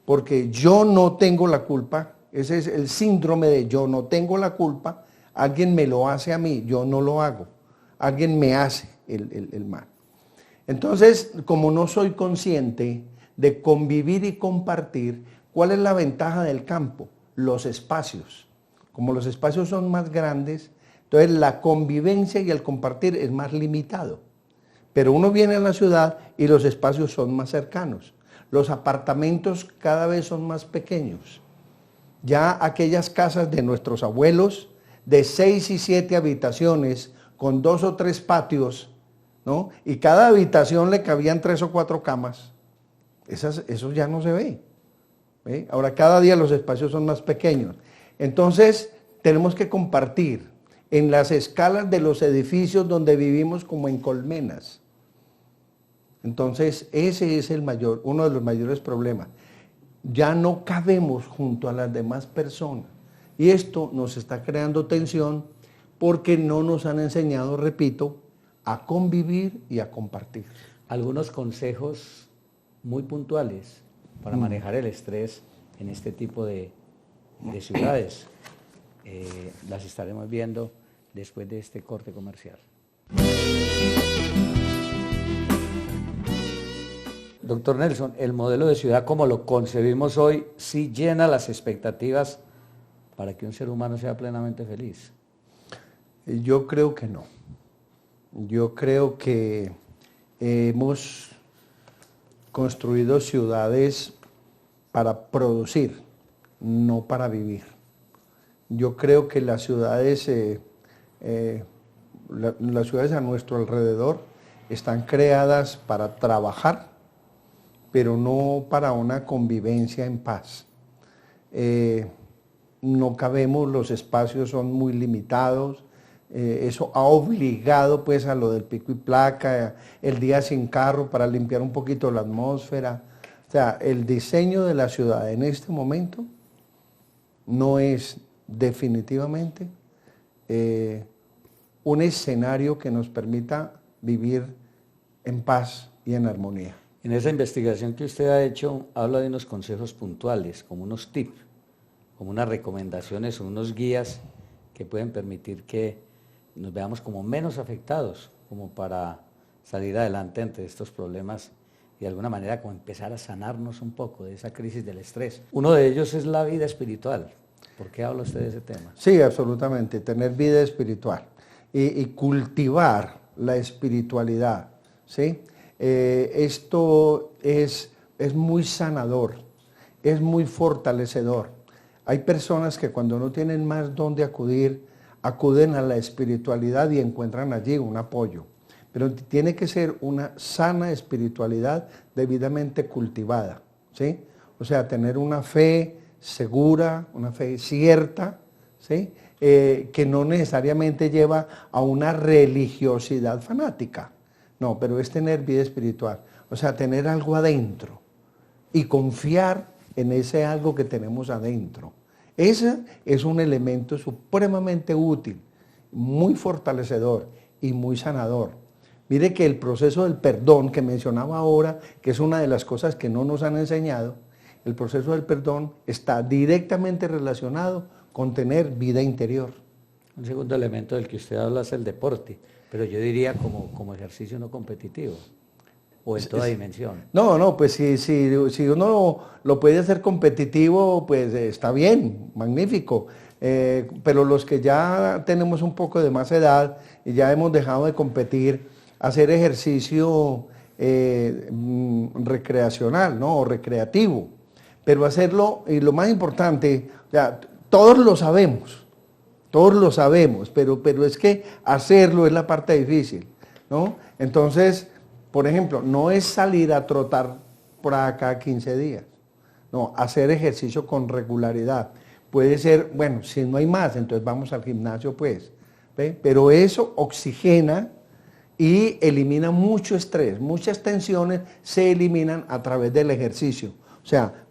Porque yo no tengo la culpa, ese es el síndrome de yo no tengo la culpa, alguien me lo hace a mí, yo no lo hago, alguien me hace el mal. Entonces, como no soy consciente de convivir y compartir, ¿cuál es la ventaja del campo? Los espacios. Como los espacios son más grandes, entonces la convivencia y el compartir es más limitado. Pero uno viene a la ciudad y los espacios son más cercanos. Los apartamentos cada vez son más pequeños. Ya aquellas casas de nuestros abuelos, de 6 y 7 habitaciones, con 2 o 3 patios, ¿no? Y cada habitación le cabían 3 o 4 camas. Eso ya no se ve. ¿Ve? Ahora cada día los espacios son más pequeños. Entonces tenemos que compartir en las escalas de los edificios donde vivimos como en colmenas. Entonces ese es uno de los mayores problemas. Ya no cabemos junto a las demás personas. Y esto nos está creando tensión porque no nos han enseñado, repito, a convivir y a compartir. Algunos consejos muy puntuales para manejar el estrés en este tipo de ciudades. Las estaremos viendo después de este corte comercial. Doctor Nelson, el modelo de ciudad como lo concebimos hoy sí llena las expectativas para que un ser humano sea plenamente feliz. Yo creo que no. Yo creo que hemos construido ciudades para producir, no para vivir. Yo creo que las ciudades a nuestro alrededor están creadas para trabajar, pero no para una convivencia en paz. No cabemos, los espacios son muy limitados. Eso ha obligado pues a lo del pico y placa, el día sin carro para limpiar un poquito la atmósfera. O sea, el diseño de la ciudad en este momento no es definitivamente un escenario que nos permita vivir en paz y en armonía. En esa investigación que usted ha hecho, habla de unos consejos puntuales, como unos tips, como unas recomendaciones o unos guías que pueden permitir que nos veamos como menos afectados, como para salir adelante ante estos problemas y de alguna manera como empezar a sanarnos un poco de esa crisis del estrés. Uno de ellos es la vida espiritual. ¿Por qué habla usted de ese tema? Sí, absolutamente, tener vida espiritual y cultivar la espiritualidad, ¿sí? Esto es muy sanador, es muy fortalecedor. Hay personas que cuando no tienen más dónde acudir, acuden a la espiritualidad y encuentran allí un apoyo. Pero tiene que ser una sana espiritualidad debidamente cultivada, ¿sí? O sea, tener una fe segura, una fe cierta, ¿sí? Que no necesariamente lleva a una religiosidad fanática. No, pero es tener vida espiritual, o sea, tener algo adentro y confiar en ese algo que tenemos adentro. Ese es un elemento supremamente útil, muy fortalecedor y muy sanador. Mire que el proceso del perdón que mencionaba ahora, que es una de las cosas que no nos han enseñado, el proceso del perdón está directamente relacionado con tener vida interior. Un segundo elemento del que usted habla es el deporte, pero yo diría como ejercicio no competitivo, o en toda dimensión. No, pues si uno lo puede hacer competitivo, pues está bien, magnífico. Pero los que ya tenemos un poco de más edad y ya hemos dejado de competir, hacer ejercicio recreacional, ¿no? O recreativo. Pero hacerlo, y lo más importante, ya, todos lo sabemos, pero es que hacerlo es la parte difícil, ¿no? Entonces, por ejemplo, no es salir a trotar por acá 15 días, no, hacer ejercicio con regularidad. Puede ser, bueno, si no hay más, entonces vamos al gimnasio, pues, ¿ve? Pero eso oxigena y elimina mucho estrés, muchas tensiones se eliminan a través del ejercicio. O sea,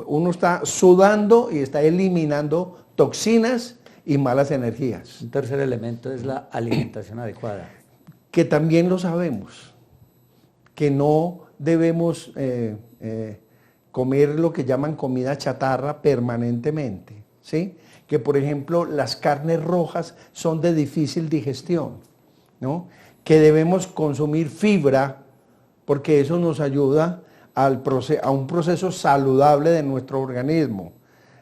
uno está sudando y está eliminando toxinas y malas energías. Un tercer elemento es la alimentación adecuada. Que también lo sabemos, que no debemos comer lo que llaman comida chatarra permanentemente, ¿sí? Que por ejemplo las carnes rojas son de difícil digestión, ¿no? Que debemos consumir fibra porque eso nos ayuda a un proceso saludable de nuestro organismo.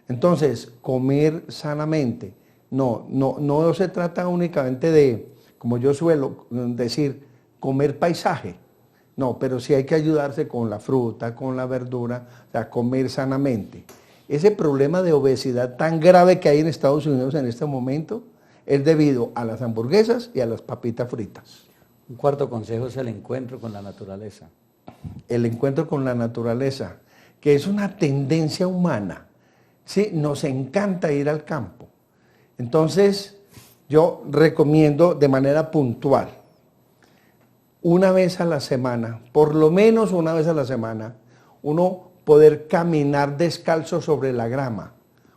Entonces, comer sanamente, no se trata únicamente de, como yo suelo decir, comer paisaje. No, pero sí hay que ayudarse con la fruta, con la verdura, o sea, comer sanamente. Ese problema de obesidad tan grave que hay en Estados Unidos en este momento es debido a las hamburguesas y a las papitas fritas. Un cuarto consejo es el encuentro con la naturaleza. El encuentro con la naturaleza, que es una tendencia humana, ¿sí? Nos encanta ir al campo. Entonces, yo recomiendo de manera puntual, una vez a la semana, por lo menos una vez a la semana, uno poder caminar descalzo sobre la grama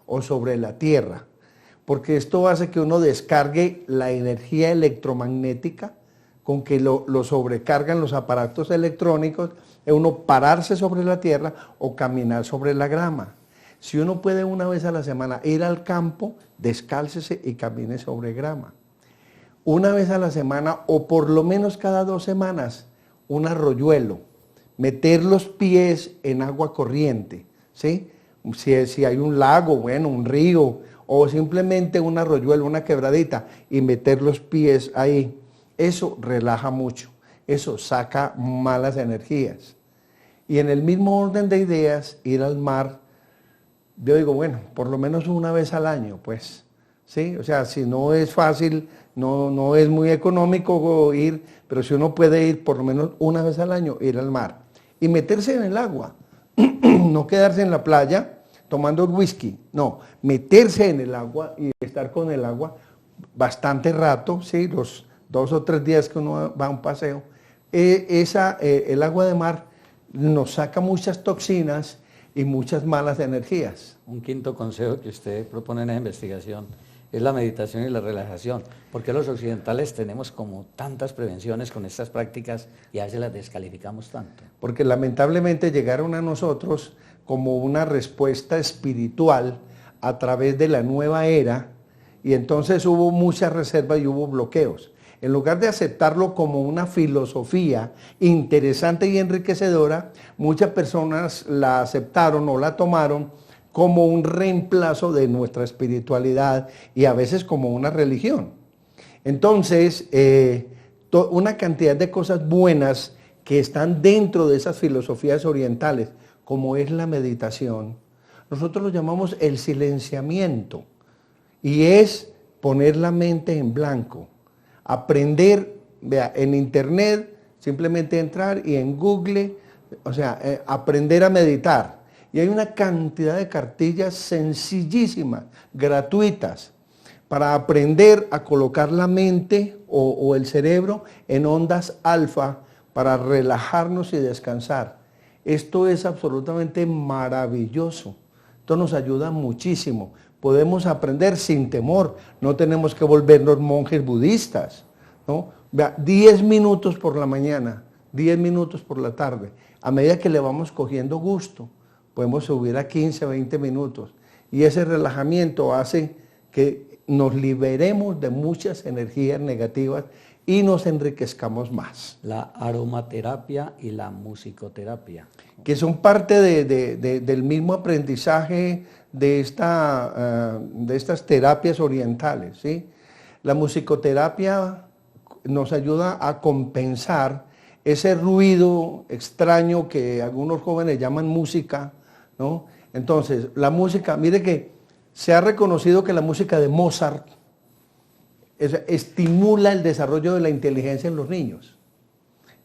o sobre la tierra, porque esto hace que uno descargue la energía electromagnética con que lo sobrecargan los aparatos electrónicos, es uno pararse sobre la tierra o caminar sobre la grama. Si uno puede una vez a la semana ir al campo, descálcese y camine sobre grama. Una vez a la semana o por lo menos cada 2 semanas, un arroyuelo, meter los pies en agua corriente, ¿sí? Si hay un lago, bueno, un río, o simplemente un arroyuelo, una quebradita, y meter los pies ahí. Eso relaja mucho, eso saca malas energías. Y en el mismo orden de ideas, ir al mar, yo digo, bueno, por lo menos una vez al año, pues, ¿sí? O sea, si no es fácil, no es muy económico ir, pero si uno puede ir por lo menos una vez al año, ir al mar. Y meterse en el agua, no quedarse en la playa tomando whisky, no, meterse en el agua y estar con el agua bastante rato, ¿sí? Los 2 o 3 días que uno va a un paseo. El agua de mar nos saca muchas toxinas y muchas malas energías. Un quinto consejo que usted propone en la investigación es la meditación y la relajación. Porque los occidentales tenemos como tantas prevenciones con estas prácticas y a veces las descalificamos tanto? Porque lamentablemente llegaron a nosotros como una respuesta espiritual a través de la nueva era y entonces hubo mucha reserva y hubo bloqueos. En lugar de aceptarlo como una filosofía interesante y enriquecedora, muchas personas la aceptaron o la tomaron como un reemplazo de nuestra espiritualidad y a veces como una religión. Entonces, una cantidad de cosas buenas que están dentro de esas filosofías orientales, como es la meditación, nosotros lo llamamos el silenciamiento y es poner la mente en blanco. Aprender, vea, en internet, simplemente entrar y en Google, o sea, aprender a meditar. Y hay una cantidad de cartillas sencillísimas, gratuitas, para aprender a colocar la mente o el cerebro en ondas alfa para relajarnos y descansar. Esto es absolutamente maravilloso. Esto nos ayuda muchísimo. Podemos aprender sin temor, no tenemos que volvernos monjes budistas, ¿no? 10 minutos por la mañana, 10 minutos por la tarde. A medida que le vamos cogiendo gusto, podemos subir a 15, 20 minutos. Y ese relajamiento hace que nos liberemos de muchas energías negativas y nos enriquezcamos más. La aromaterapia y la musicoterapia. Que son parte del mismo aprendizaje de estas terapias orientales, ¿sí? La musicoterapia nos ayuda a compensar ese ruido extraño que algunos jóvenes llaman música, ¿no? Entonces, la música, mire que se ha reconocido que la música de Mozart estimula el desarrollo de la inteligencia en los niños.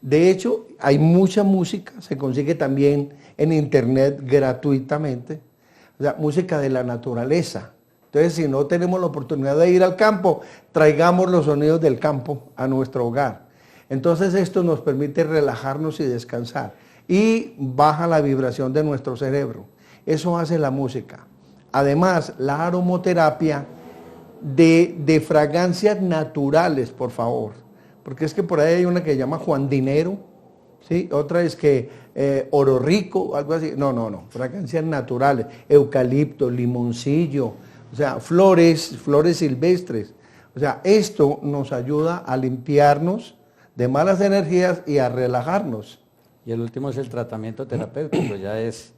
De hecho, hay mucha música, se consigue también en internet gratuitamente, o sea, música de la naturaleza. Entonces, si no tenemos la oportunidad de ir al campo, traigamos los sonidos del campo a nuestro hogar. Entonces, esto nos permite relajarnos y descansar y baja la vibración de nuestro cerebro. Eso hace la música. Además, la aromoterapia de fragancias naturales, por favor. Porque es que por ahí hay una que se llama Juan Dinero, ¿sí? Otra es que oro rico, algo así. No, no, no, fragancias naturales, eucalipto, limoncillo, o sea, flores silvestres. O sea, esto nos ayuda a limpiarnos de malas energías y a relajarnos. Y el último es el tratamiento terapéutico, ya es,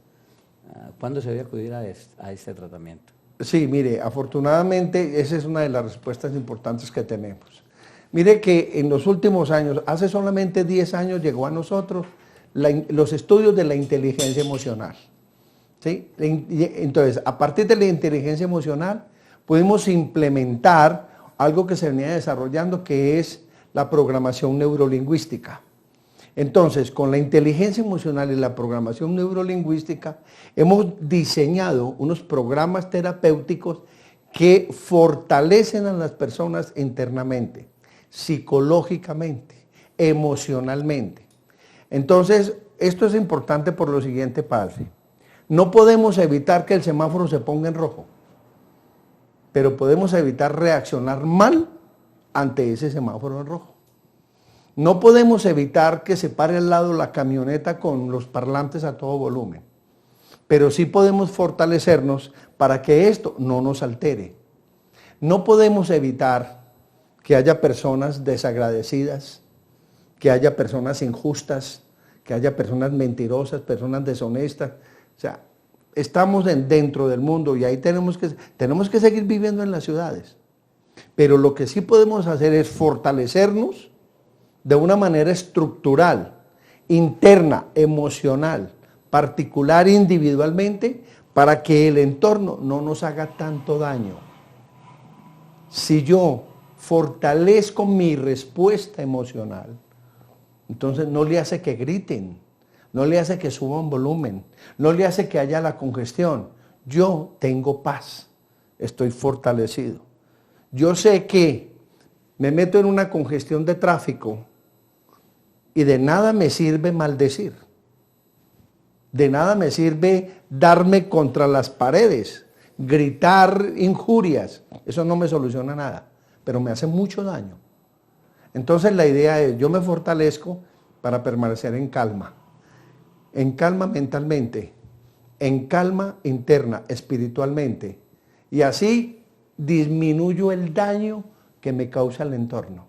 ¿cuándo se debe acudir a este tratamiento? Sí, mire, afortunadamente esa es una de las respuestas importantes que tenemos. Mire que en los últimos años, hace solamente 10 años llegó a nosotros los estudios de la inteligencia emocional. ¿Sí? Entonces, a partir de la inteligencia emocional, pudimos implementar algo que se venía desarrollando, que es la programación neurolingüística. Entonces, con la inteligencia emocional y la programación neurolingüística, hemos diseñado unos programas terapéuticos que fortalecen a las personas internamente, psicológicamente, emocionalmente. Entonces, esto es importante por lo siguiente, padre. No podemos evitar que el semáforo se ponga en rojo, pero podemos evitar reaccionar mal ante ese semáforo en rojo. No podemos evitar que se pare al lado la camioneta con los parlantes a todo volumen, pero sí podemos fortalecernos para que esto no nos altere. No podemos evitar que haya personas desagradecidas, que haya personas injustas, que haya personas mentirosas, personas deshonestas. O sea, estamos dentro del mundo y ahí tenemos que seguir viviendo en las ciudades. Pero lo que sí podemos hacer es fortalecernos de una manera estructural, interna, emocional, particular, individualmente, para que el entorno no nos haga tanto daño. Si yo fortalezco mi respuesta emocional, entonces no le hace que griten, no le hace que suban volumen, no le hace que haya la congestión. Yo tengo paz, estoy fortalecido. Yo sé que me meto en una congestión de tráfico y de nada me sirve maldecir. De nada me sirve darme contra las paredes, gritar injurias. Eso no me soluciona nada, pero me hace mucho daño. Entonces la idea es, yo me fortalezco para permanecer en calma mentalmente, en calma interna, espiritualmente, y así disminuyo el daño que me causa el entorno.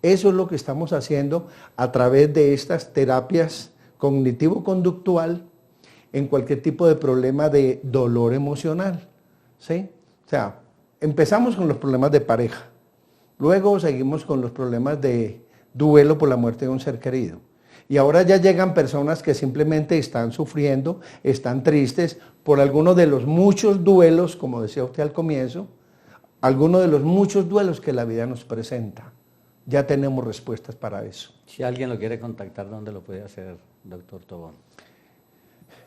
Eso es lo que estamos haciendo a través de estas terapias cognitivo-conductual en cualquier tipo de problema de dolor emocional, ¿sí? O sea, empezamos con los problemas de pareja, luego seguimos con los problemas de duelo por la muerte de un ser querido. Y ahora ya llegan personas que simplemente están sufriendo, están tristes por alguno de los muchos duelos, como decía usted al comienzo, alguno de los muchos duelos que la vida nos presenta. Ya tenemos respuestas para eso. Si alguien lo quiere contactar, ¿dónde lo puede hacer, doctor Tobón?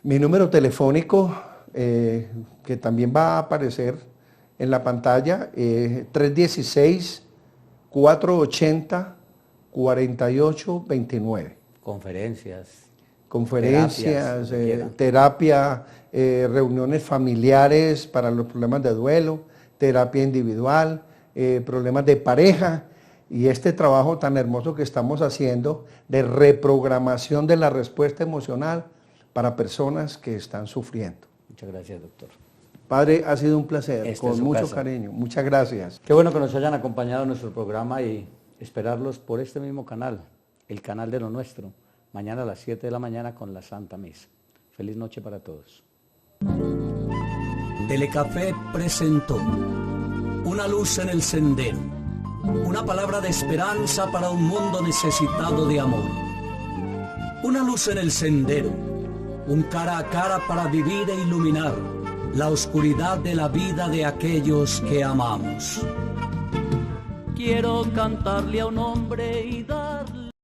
Mi número telefónico, que también va a aparecer en la pantalla, 316-480-4829. Conferencias, terapia, reuniones familiares para los problemas de duelo, terapia individual, problemas de pareja, y este trabajo tan hermoso que estamos haciendo de reprogramación de la respuesta emocional para personas que están sufriendo. Muchas gracias, doctor. Padre, ha sido un placer, con mucho cariño. Muchas gracias. Qué bueno que nos hayan acompañado en nuestro programa y esperarlos por este mismo canal, el canal de lo nuestro, mañana a las 7 de la mañana con la Santa Misa. Feliz noche para todos. Telecafé presentó Una luz en el sendero, una palabra de esperanza para un mundo necesitado de amor. Una luz en el sendero, un cara a cara para vivir e iluminar la oscuridad de la vida de aquellos que amamos. Quiero cantarle a un hombre y dar